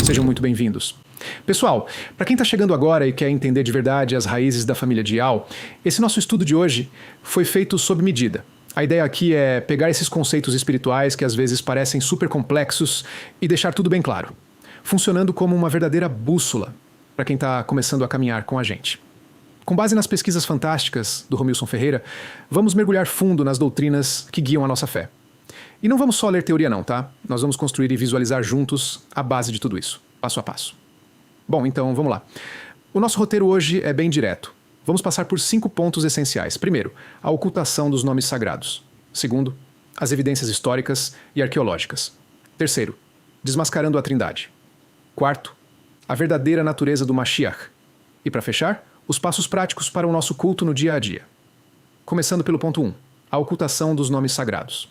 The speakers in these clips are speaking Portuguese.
Sejam muito bem-vindos. Pessoal, para quem está chegando agora e quer entender de verdade as raízes da família de Yao, esse nosso estudo de hoje foi feito sob medida. A ideia aqui é pegar esses conceitos espirituais que às vezes parecem super complexos e deixar tudo bem claro, funcionando como uma verdadeira bússola para quem está começando a caminhar com a gente. Com base nas pesquisas fantásticas do Romilson Ferreira, vamos mergulhar fundo nas doutrinas que guiam a nossa fé. E não vamos só ler teoria não, tá? Nós vamos construir e visualizar juntos a base de tudo isso, passo a passo. Bom, então vamos lá. O nosso roteiro hoje é bem direto. Vamos passar por 5 pontos essenciais. Primeiro, a ocultação dos nomes sagrados. Segundo, as evidências históricas e arqueológicas. Terceiro, desmascarando a Trindade. Quarto, a verdadeira natureza do Mashiach. E para fechar, os passos práticos para o nosso culto no dia a dia. Começando pelo ponto 1, a ocultação dos nomes sagrados.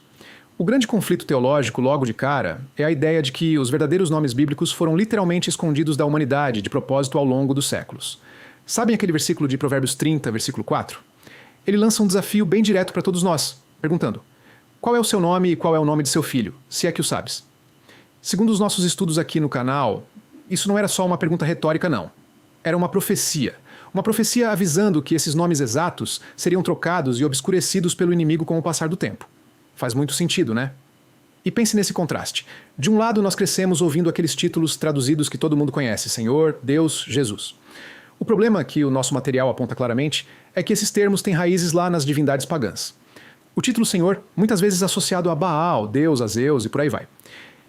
O grande conflito teológico, logo de cara, é a ideia de que os verdadeiros nomes bíblicos foram literalmente escondidos da humanidade de propósito ao longo dos séculos. Sabem aquele versículo de Provérbios 30, versículo 4? Ele lança um desafio bem direto para todos nós, perguntando: qual é o seu nome e qual é o nome de seu filho, se é que o sabes? Segundo os nossos estudos aqui no canal, isso não era só uma pergunta retórica, não. Era uma profecia. Uma profecia avisando que esses nomes exatos seriam trocados e obscurecidos pelo inimigo com o passar do tempo. Faz muito sentido, né? E pense nesse contraste. De um lado, nós crescemos ouvindo aqueles títulos traduzidos que todo mundo conhece: Senhor, Deus, Jesus. O problema que o nosso material aponta claramente é que esses termos têm raízes lá nas divindades pagãs. O título Senhor, muitas vezes associado a Baal, Deus, a Zeus e por aí vai.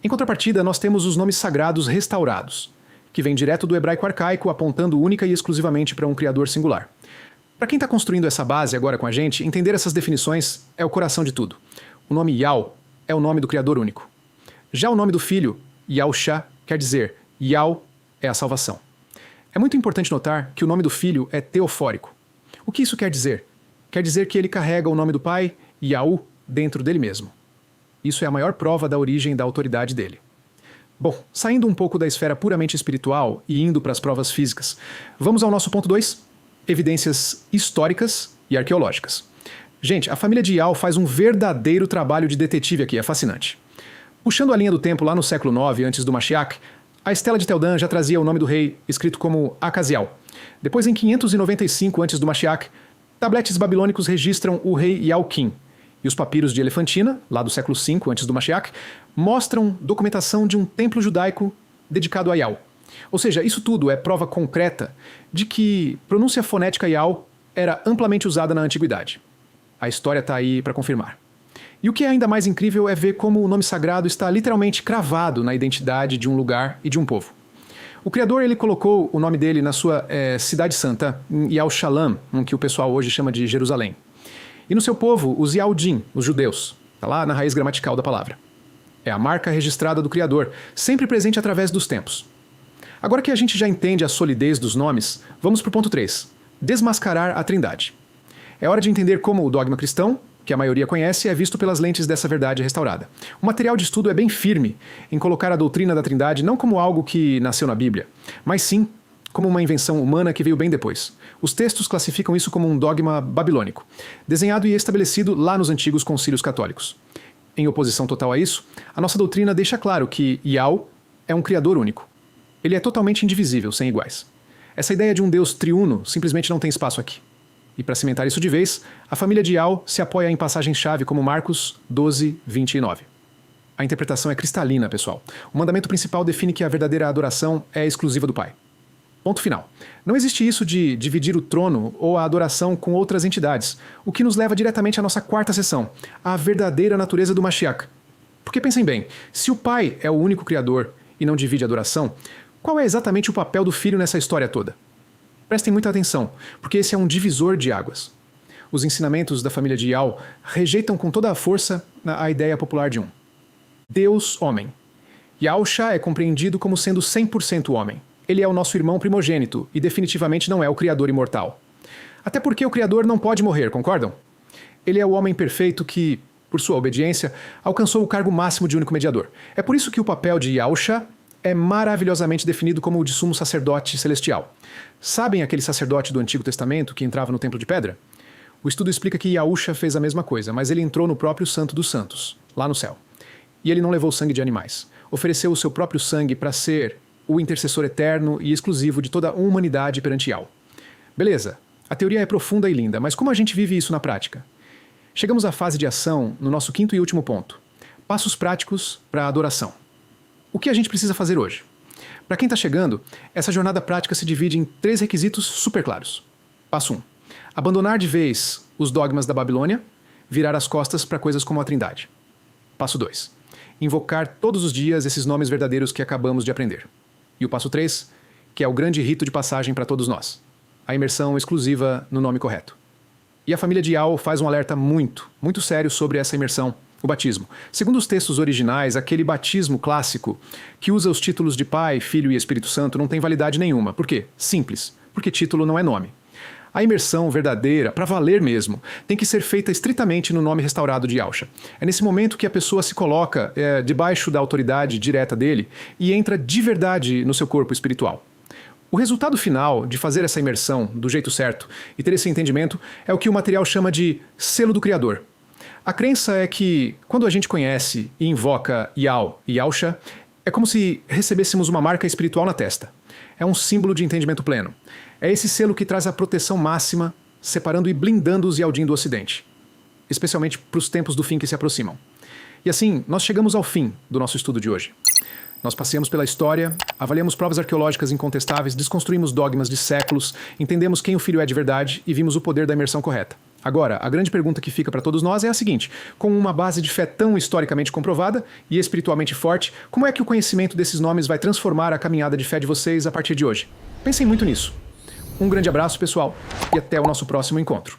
Em contrapartida, nós temos os nomes sagrados restaurados, que vêm direto do hebraico arcaico, apontando única e exclusivamente para um criador singular. Para quem está construindo essa base agora com a gente, entender essas definições é o coração de tudo. O nome Yao é o nome do criador único. Já o nome do filho, Yahushua, quer dizer Yao é a salvação. É muito importante notar que o nome do filho é teofórico. O que isso quer dizer? Quer dizer que ele carrega o nome do pai, Yahu, dentro dele mesmo. Isso é a maior prova da origem da autoridade dele. Bom, saindo um pouco da esfera puramente espiritual e indo para as provas físicas, vamos ao nosso ponto 2, evidências históricas e arqueológicas. Gente, a família de Yao faz um verdadeiro trabalho de detetive aqui, é fascinante. Puxando a linha do tempo lá no século IX, antes do Mashiach, a estela de Tel Dan já trazia o nome do rei escrito como Acazial. Depois, em 595 antes do Mashiach, tabletes babilônicos registram o rei Yao-Kim. E os papiros de Elefantina, lá do século V antes do Mashiach, mostram documentação de um templo judaico dedicado a Yao. Ou seja, isso tudo é prova concreta de que pronúncia fonética Yao era amplamente usada na antiguidade. A história está aí para confirmar. E o que é ainda mais incrível é ver como o nome sagrado está literalmente cravado na identidade de um lugar e de um povo. O Criador ele colocou o nome dele na sua cidade santa, em Yahushalam, que o pessoal hoje chama de Jerusalém. E no seu povo, os Yahudim, os judeus. Está lá na raiz gramatical da palavra. É a marca registrada do Criador, sempre presente através dos tempos. Agora que a gente já entende a solidez dos nomes, vamos para o ponto 3. Desmascarar a Trindade. É hora de entender como o dogma cristão, que a maioria conhece, é visto pelas lentes dessa verdade restaurada. O material de estudo é bem firme em colocar a doutrina da Trindade não como algo que nasceu na Bíblia, mas sim como uma invenção humana que veio bem depois. Os textos classificam isso como um dogma babilônico, desenhado e estabelecido lá nos antigos concílios católicos. Em oposição total a isso, a nossa doutrina deixa claro que Yao é um criador único. Ele é totalmente indivisível, sem iguais. Essa ideia de um Deus triuno simplesmente não tem espaço aqui. E para cimentar isso de vez, a família de Yao se apoia em passagens-chave como Marcos 12, 29. A interpretação é cristalina, pessoal. O mandamento principal define que a verdadeira adoração é exclusiva do Pai. Ponto final. Não existe isso de dividir o trono ou a adoração com outras entidades, o que nos leva diretamente à nossa quarta sessão, a verdadeira natureza do Mashiach. Porque pensem bem, se o Pai é o único Criador e não divide a adoração, qual é exatamente o papel do Filho nessa história toda? Prestem muita atenção, porque esse é um divisor de águas. Os ensinamentos da família de Yao rejeitam com toda a força a ideia popular de um Deus homem. Yahushua é compreendido como sendo 100% homem. Ele é o nosso irmão primogênito e definitivamente não é o Criador imortal. Até porque o Criador não pode morrer, concordam? Ele é o homem perfeito que, por sua obediência, alcançou o cargo máximo de único mediador. É por isso que o papel de Yahushua é maravilhosamente definido como o de sumo sacerdote celestial. Sabem aquele sacerdote do Antigo Testamento que entrava no Templo de Pedra? O estudo explica que Yahushua fez a mesma coisa, mas ele entrou no próprio Santo dos Santos, lá no céu. E ele não levou sangue de animais. Ofereceu o seu próprio sangue para ser o intercessor eterno e exclusivo de toda a humanidade perante Yao. Beleza, a teoria é profunda e linda, mas como a gente vive isso na prática? Chegamos à fase de ação no nosso quinto e último ponto. Passos práticos para a adoração. O que a gente precisa fazer hoje? Para quem está chegando, essa jornada prática se divide em 3 requisitos super claros. Passo 1. Abandonar de vez os dogmas da Babilônia, virar as costas para coisas como a Trindade. Passo 2. Invocar todos os dias esses nomes verdadeiros que acabamos de aprender. E o passo 3, que é o grande rito de passagem para todos nós. A imersão exclusiva no nome correto. E a família de Yao faz um alerta muito sério sobre essa imersão, o batismo. Segundo os textos originais, aquele batismo clássico que usa os títulos de Pai, Filho e Espírito Santo não tem validade nenhuma. Por quê? Simples. Porque título não é nome. A imersão verdadeira, para valer mesmo, tem que ser feita estritamente no nome restaurado de Yahusha. É nesse momento que a pessoa se coloca debaixo da autoridade direta dele e entra de verdade no seu corpo espiritual. O resultado final de fazer essa imersão do jeito certo e ter esse entendimento é o que o material chama de selo do Criador. A crença é que, quando a gente conhece e invoca Yao e Yahusha, é como se recebêssemos uma marca espiritual na testa. É um símbolo de entendimento pleno. É esse selo que traz a proteção máxima, separando e blindando os Yaldin do Ocidente, especialmente para os tempos do fim que se aproximam. E assim, nós chegamos ao fim do nosso estudo de hoje. Nós passeamos pela história, avaliamos provas arqueológicas incontestáveis, desconstruímos dogmas de séculos, entendemos quem o Filho é de verdade e vimos o poder da imersão correta. Agora, a grande pergunta que fica para todos nós é a seguinte: com uma base de fé tão historicamente comprovada e espiritualmente forte, como é que o conhecimento desses nomes vai transformar a caminhada de fé de vocês a partir de hoje? Pensem muito nisso. Um grande abraço, pessoal, e até o nosso próximo encontro.